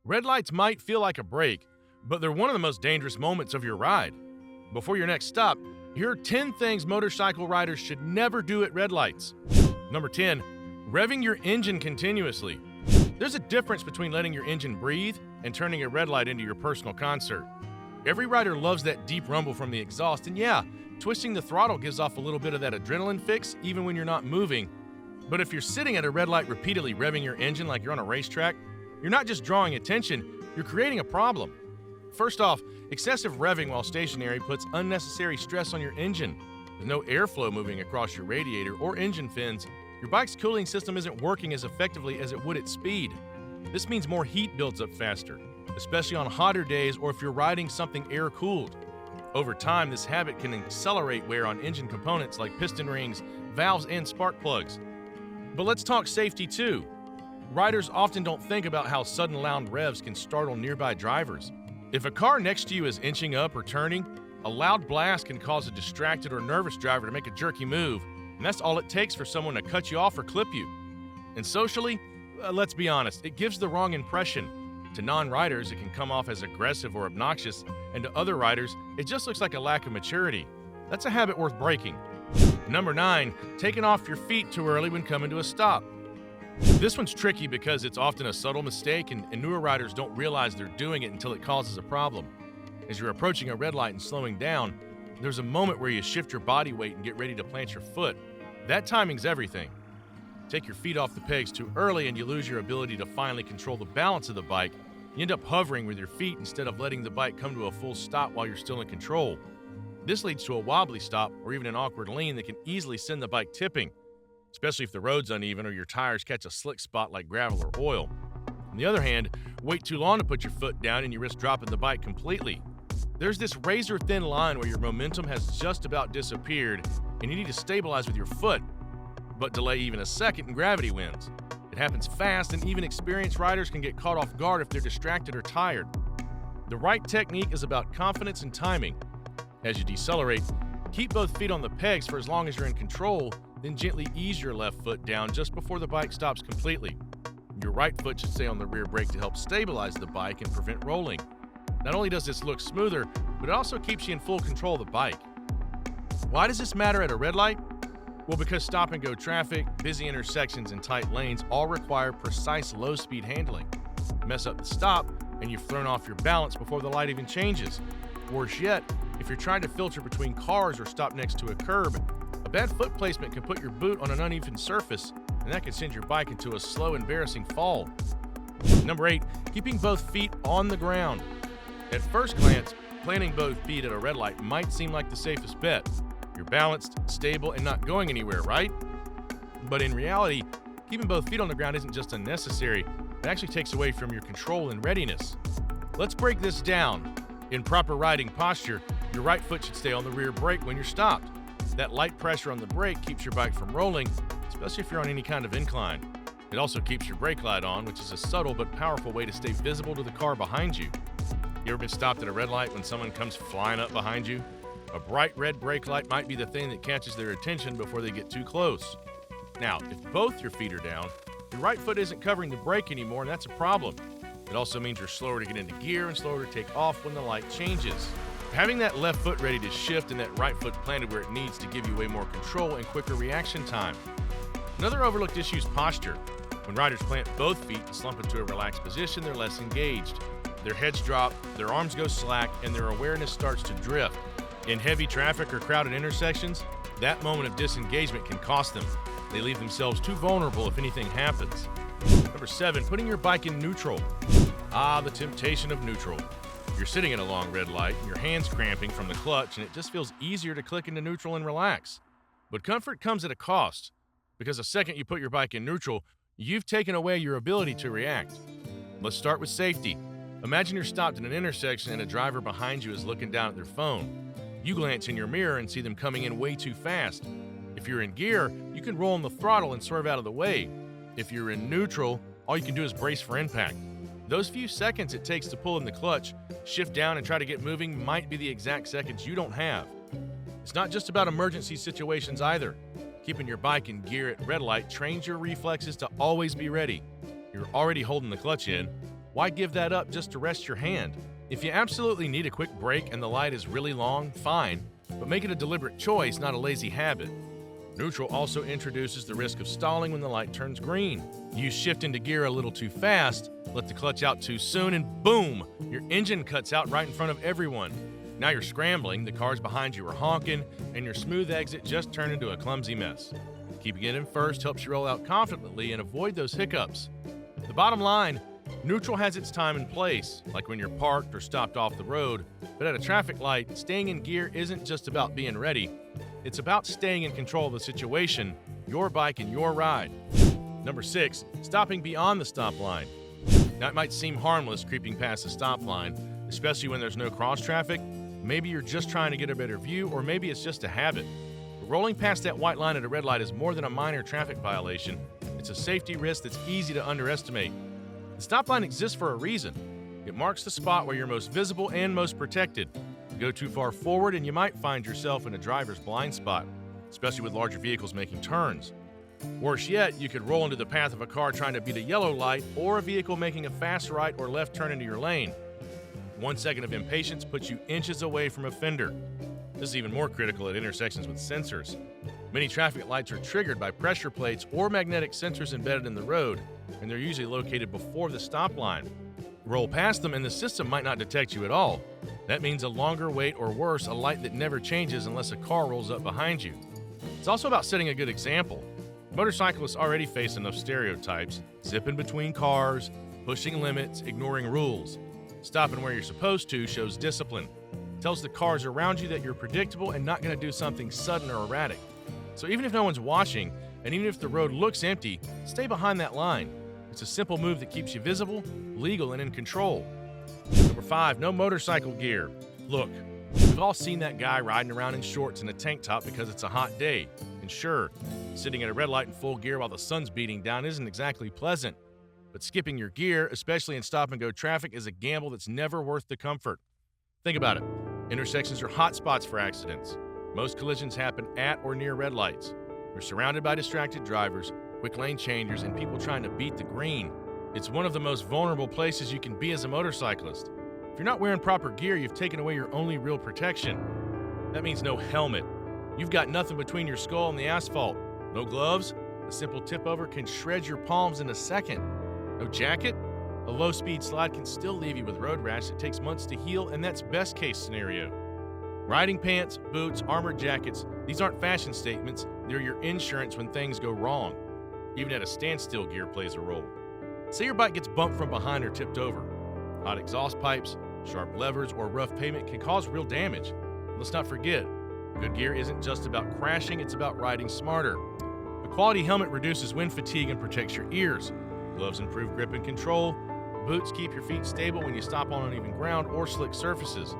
Red lights might feel like a break, but they're one of the most dangerous moments of your ride. Before your next stop, here are 10 things motorcycle riders should never do at red lights. Number 10, revving your engine continuously. There's a difference between letting your engine breathe and turning a red light into your personal concert. Every rider loves that deep rumble from the exhaust, and yeah, twisting the throttle gives off a little bit of that adrenaline fix even when you're not moving. But if you're sitting at a red light repeatedly revving your engine like you're on a racetrack, you're not just drawing attention, you're creating a problem. First off, excessive revving while stationary puts unnecessary stress on your engine. With no airflow moving across your radiator or engine fins, your bike's cooling system isn't working as effectively as it would at speed. This means more heat builds up faster, especially on hotter days or if you're riding something air-cooled. Over time, this habit can accelerate wear on engine components like piston rings, valves, and spark plugs. But let's talk safety too. Riders often don't think about how sudden loud revs can startle nearby drivers. If a car next to you is inching up or turning, a loud blast can cause a distracted or nervous driver to make a jerky move, and that's all it takes for someone to cut you off or clip you. And socially, let's be honest, it gives the wrong impression. To non-riders, it can come off as aggressive or obnoxious, and to other riders, it just looks like a lack of maturity. That's a habit worth breaking. Number 9, taking off your feet too early when coming to a stop. This one's tricky because it's often a subtle mistake and newer riders don't realize they're doing it until it causes a problem. As you're approaching a red light and slowing down, there's a moment where you shift your body weight and get ready to plant your foot. That timing's everything. Take your feet off the pegs too early and you lose your ability to finally control the balance of the bike. You end up hovering with your feet instead of letting the bike come to a full stop while you're still in control. This leads to a wobbly stop or even an awkward lean that can easily send the bike tipping, especially if the road's uneven or your tires catch a slick spot like gravel or oil. On the other hand, wait too long to put your foot down and you risk dropping the bike completely. There's this razor-thin line where your momentum has just about disappeared and you need to stabilize with your foot, but delay even a second and gravity wins. It happens fast and even experienced riders can get caught off guard if they're distracted or tired. The right technique is about confidence and timing. As you decelerate, keep both feet on the pegs for as long as you're in control, then gently ease your left foot down just before the bike stops completely. Your right foot should stay on the rear brake to help stabilize the bike and prevent rolling. Not only does this look smoother, but it also keeps you in full control of the bike. Why does this matter at a red light? Well, because stop-and-go traffic, busy intersections, and tight lanes all require precise low-speed handling. Mess up the stop, and you've thrown off your balance before the light even changes. Worse yet, if you're trying to filter between cars or stop next to a curb, a bad foot placement can put your boot on an uneven surface, and that can send your bike into a slow, embarrassing fall. Number 8, keeping both feet on the ground. At first glance, planting both feet at a red light might seem like the safest bet. You're balanced, stable, and not going anywhere, right? But in reality, keeping both feet on the ground isn't just unnecessary, it actually takes away from your control and readiness. Let's break this down. In proper riding posture, your right foot should stay on the rear brake when you're stopped. That light pressure on the brake keeps your bike from rolling, especially if you're on any kind of incline. It also keeps your brake light on, which is a subtle but powerful way to stay visible to the car behind you. You ever been stopped at a red light when someone comes flying up behind you? A bright red brake light might be the thing that catches their attention before they get too close. Now, if both your feet are down, your right foot isn't covering the brake anymore, and that's a problem. It also means you're slower to get into gear and slower to take off when the light changes. Having that left foot ready to shift and that right foot planted where it needs to give you way more control and quicker reaction time. Another overlooked issue is posture. When riders plant both feet and slump into a relaxed position, they're less engaged. Their heads drop, their arms go slack, and their awareness starts to drift. In heavy traffic or crowded intersections, that moment of disengagement can cost them. They leave themselves too vulnerable if anything happens. Number 7, putting your bike in neutral. The temptation of neutral. You're sitting at a long red light, and your hand's cramping from the clutch, and it just feels easier to click into neutral and relax. But comfort comes at a cost, because the second you put your bike in neutral, you've taken away your ability to react. Let's start with safety. Imagine you're stopped in an intersection and a driver behind you is looking down at their phone. You glance in your mirror and see them coming in way too fast. If you're in gear, you can roll on the throttle and swerve out of the way. If you're in neutral, all you can do is brace for impact. Those few seconds it takes to pull in the clutch, shift down, and try to get moving might be the exact seconds you don't have. It's not just about emergency situations either. Keeping your bike in gear at red light trains your reflexes to always be ready. You're already holding the clutch in. Why give that up just to rest your hand? If you absolutely need a quick break and the light is really long, fine, but make it a deliberate choice, not a lazy habit. Neutral also introduces the risk of stalling when the light turns green. You shift into gear a little too fast, let the clutch out too soon, and boom, your engine cuts out right in front of everyone. Now you're scrambling, the cars behind you are honking, and your smooth exit just turned into a clumsy mess. Keeping it in first helps you roll out confidently and avoid those hiccups. The bottom line, neutral has its time and place, like when you're parked or stopped off the road, but at a traffic light, staying in gear isn't just about being ready. It's about staying in control of the situation, your bike and your ride. Number 6, stopping beyond the stop line. Now it might seem harmless creeping past the stop line, especially when there's no cross traffic. Maybe you're just trying to get a better view, or maybe it's just a habit. But rolling past that white line at a red light is more than a minor traffic violation. It's a safety risk that's easy to underestimate. The stop line exists for a reason. It marks the spot where you're most visible and most protected. Go too far forward and you might find yourself in a driver's blind spot, especially with larger vehicles making turns. Worse yet, you could roll into the path of a car trying to beat a yellow light or a vehicle making a fast right or left turn into your lane. 1 second of impatience puts you inches away from a fender. This is even more critical at intersections with sensors. Many traffic lights are triggered by pressure plates or magnetic sensors embedded in the road, and they're usually located before the stop line. Roll past them and the system might not detect you at all. That means a longer wait, or worse, a light that never changes unless a car rolls up behind you. It's also about setting a good example. Motorcyclists already face enough stereotypes, zipping between cars, pushing limits, ignoring rules. Stopping where you're supposed to shows discipline. It tells the cars around you that you're predictable and not going to do something sudden or erratic. So even if no one's watching, and even if the road looks empty, stay behind that line. It's a simple move that keeps you visible, legal, and in control. Number 5, no motorcycle gear. Look, we've all seen that guy riding around in shorts and a tank top because it's a hot day. And sure, sitting at a red light in full gear while the sun's beating down isn't exactly pleasant. But skipping your gear, especially in stop-and-go traffic, is a gamble that's never worth the comfort. Think about it. Intersections are hot spots for accidents. Most collisions happen at or near red lights. You're surrounded by distracted drivers, quick lane changers, and people trying to beat the green. It's one of the most vulnerable places you can be as a motorcyclist. If you're not wearing proper gear, you've taken away your only real protection. That means no helmet. You've got nothing between your skull and the asphalt. No gloves? A simple tip-over can shred your palms in a second. No jacket? A low-speed slide can still leave you with road rash that takes months to heal, and that's best-case scenario. Riding pants, boots, armored jackets, these aren't fashion statements, they're your insurance when things go wrong. Even at a standstill, gear plays a role. Say your bike gets bumped from behind or tipped over. Hot exhaust pipes, sharp levers, or rough pavement can cause real damage. Let's not forget, good gear isn't just about crashing, it's about riding smarter. A quality helmet reduces wind fatigue and protects your ears. Gloves improve grip and control. Boots keep your feet stable when you stop on uneven ground or slick surfaces.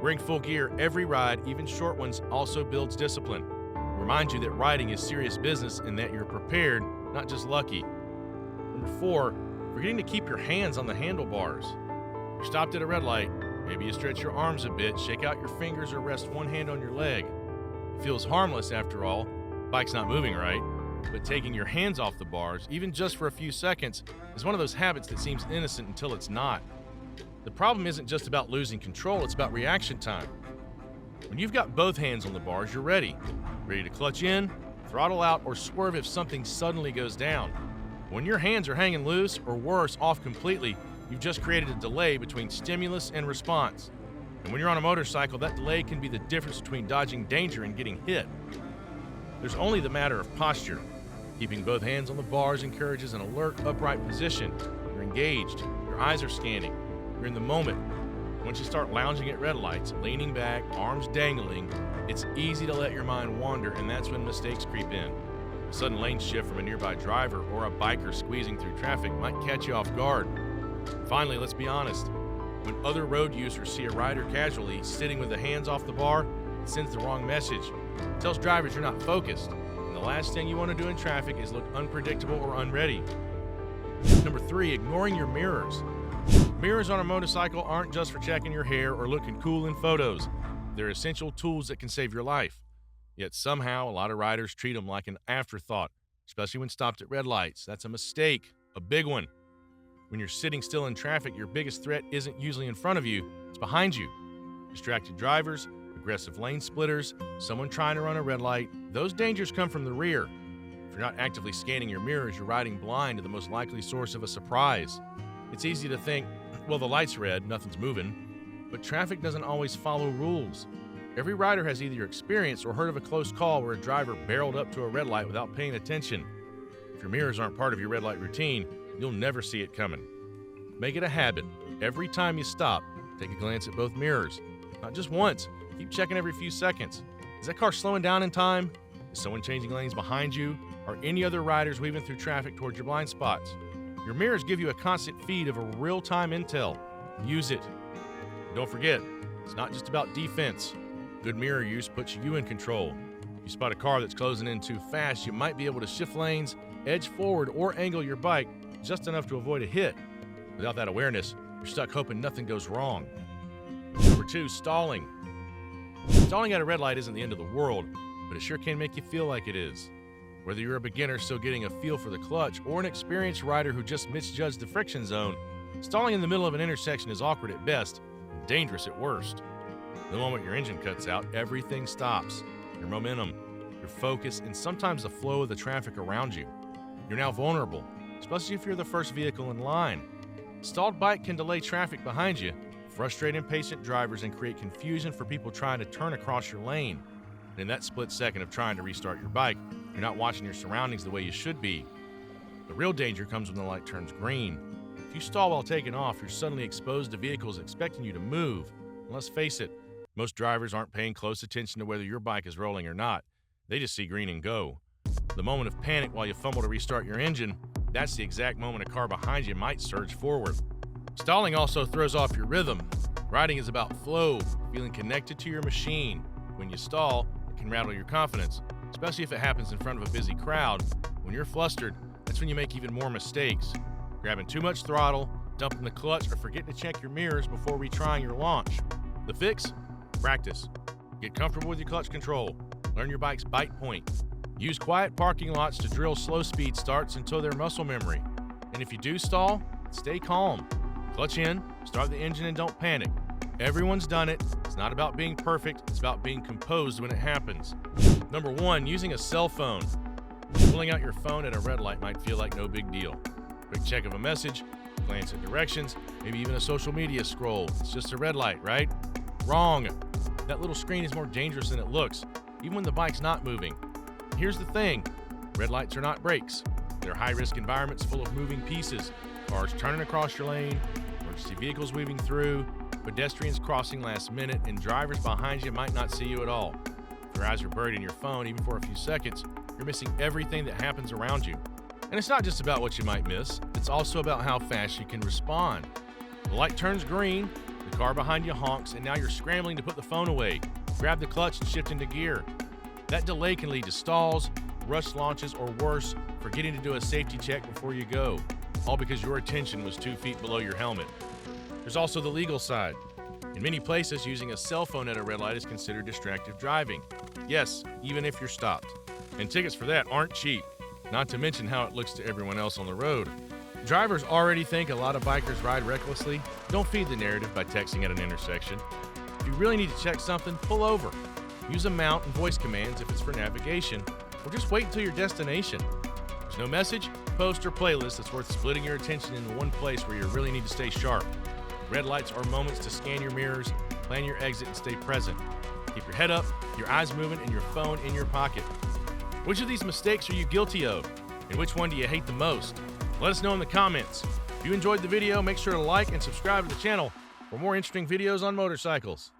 Wearing full gear every ride, even short ones, also builds discipline. Remind you that riding is serious business and that you're prepared, not just lucky. Number 4, forgetting to keep your hands on the handlebars. You're stopped at a red light. Maybe you stretch your arms a bit, shake out your fingers, or rest one hand on your leg. It feels harmless after all. Bike's not moving right. But taking your hands off the bars, even just for a few seconds, is one of those habits that seems innocent until it's not. The problem isn't just about losing control, it's about reaction time. When you've got both hands on the bars, you're ready. Ready to clutch in, throttle out, or swerve if something suddenly goes down. When your hands are hanging loose, or worse, off completely, you've just created a delay between stimulus and response. And when you're on a motorcycle, that delay can be the difference between dodging danger and getting hit. There's only the matter of posture. Keeping both hands on the bars encourages an alert, upright position. You're engaged. Your eyes are scanning. You're in the moment. Once you start lounging at red lights, leaning back, arms dangling, it's easy to let your mind wander, and that's when mistakes creep in. A sudden lane shift from a nearby driver or a biker squeezing through traffic might catch you off guard. Finally, let's be honest. When other road users see a rider casually sitting with the hands off the bar, it sends the wrong message. It tells drivers you're not focused. And the last thing you want to do in traffic is look unpredictable or unready. Number 3, ignoring your mirrors. Mirrors on a motorcycle aren't just for checking your hair or looking cool in photos. They're essential tools that can save your life. Yet somehow, a lot of riders treat them like an afterthought, especially when stopped at red lights. That's a mistake, a big one. When you're sitting still in traffic, your biggest threat isn't usually in front of you, it's behind you. Distracted drivers, aggressive lane splitters, someone trying to run a red light, those dangers come from the rear. If you're not actively scanning your mirrors, you're riding blind to the most likely source of a surprise. It's easy to think, well, the light's red, nothing's moving. But traffic doesn't always follow rules. Every rider has either experienced or heard of a close call where a driver barreled up to a red light without paying attention. If your mirrors aren't part of your red light routine, you'll never see it coming. Make it a habit. Every time you stop, take a glance at both mirrors. Not just once. Keep checking every few seconds. Is that car slowing down in time? Is someone changing lanes behind you? Are any other riders weaving through traffic towards your blind spots? Your mirrors give you a constant feed of a real-time intel. Use it. Don't forget, it's not just about defense. Good mirror use puts you in control. If you spot a car that's closing in too fast, you might be able to shift lanes, edge forward, or angle your bike just enough to avoid a hit. Without that awareness, you're stuck hoping nothing goes wrong. Number 2, stalling. Stalling at a red light isn't the end of the world, but it sure can make you feel like it is. Whether you're a beginner still getting a feel for the clutch or an experienced rider who just misjudged the friction zone, stalling in the middle of an intersection is awkward at best and dangerous at worst. The moment your engine cuts out, everything stops. Your momentum, your focus, and sometimes the flow of the traffic around you. You're now vulnerable, especially if you're the first vehicle in line. Stalled bike can delay traffic behind you, frustrate impatient drivers, and create confusion for people trying to turn across your lane. And in that split second of trying to restart your bike, you're not watching your surroundings the way you should be. The real danger comes when the light turns green. If you stall while taking off, you're suddenly exposed to vehicles expecting you to move. And let's face it, most drivers aren't paying close attention to whether your bike is rolling or not. They just see green and go. The moment of panic while you fumble to restart your engine, that's the exact moment a car behind you might surge forward. Stalling also throws off your rhythm. Riding is about flow, feeling connected to your machine. When you stall, it can rattle your confidence, especially if it happens in front of a busy crowd. When you're flustered, that's when you make even more mistakes. Grabbing too much throttle, dumping the clutch, or forgetting to check your mirrors before retrying your launch. The fix? Practice. Get comfortable with your clutch control. Learn your bike's bite point. Use quiet parking lots to drill slow speed starts until they're muscle memory. And if you do stall, stay calm. Clutch in, start the engine, and don't panic. Everyone's done it. It's not about being perfect, it's about being composed when it happens. Number 1, using a cell phone. Pulling out your phone at a red light might feel like no big deal. Quick check of a message, glance at directions, maybe even a social media scroll. It's just a red light, right? Wrong. That little screen is more dangerous than it looks, even when the bike's not moving. Here's the thing, red lights are not brakes. They're high-risk environments full of moving pieces. Cars turning across your lane, emergency vehicles weaving through, pedestrians crossing last minute, and drivers behind you might not see you at all. If your eyes are buried in your phone even for a few seconds, you're missing everything that happens around you. And it's not just about what you might miss, it's also about how fast you can respond. The light turns green, the car behind you honks, and now you're scrambling to put the phone away, grab the clutch, and shift into gear. That delay can lead to stalls, rushed launches, or worse, forgetting to do a safety check before you go, all because your attention was 2 feet below your helmet. There's also the legal side. In many places, using a cell phone at a red light is considered distracted driving. Yes, even if you're stopped. And tickets for that aren't cheap, not to mention how it looks to everyone else on the road. Drivers already think a lot of bikers ride recklessly. Don't feed the narrative by texting at an intersection. If you really need to check something, pull over. Use a mount and voice commands if it's for navigation, or just wait until your destination. There's no message, post, or playlist that's worth splitting your attention into one place where you really need to stay sharp. Red lights are moments to scan your mirrors, plan your exit, and stay present. Keep your head up, your eyes moving, and your phone in your pocket. Which of these mistakes are you guilty of? And which one do you hate the most? Let us know in the comments. If you enjoyed the video, make sure to like and subscribe to the channel for more interesting videos on motorcycles.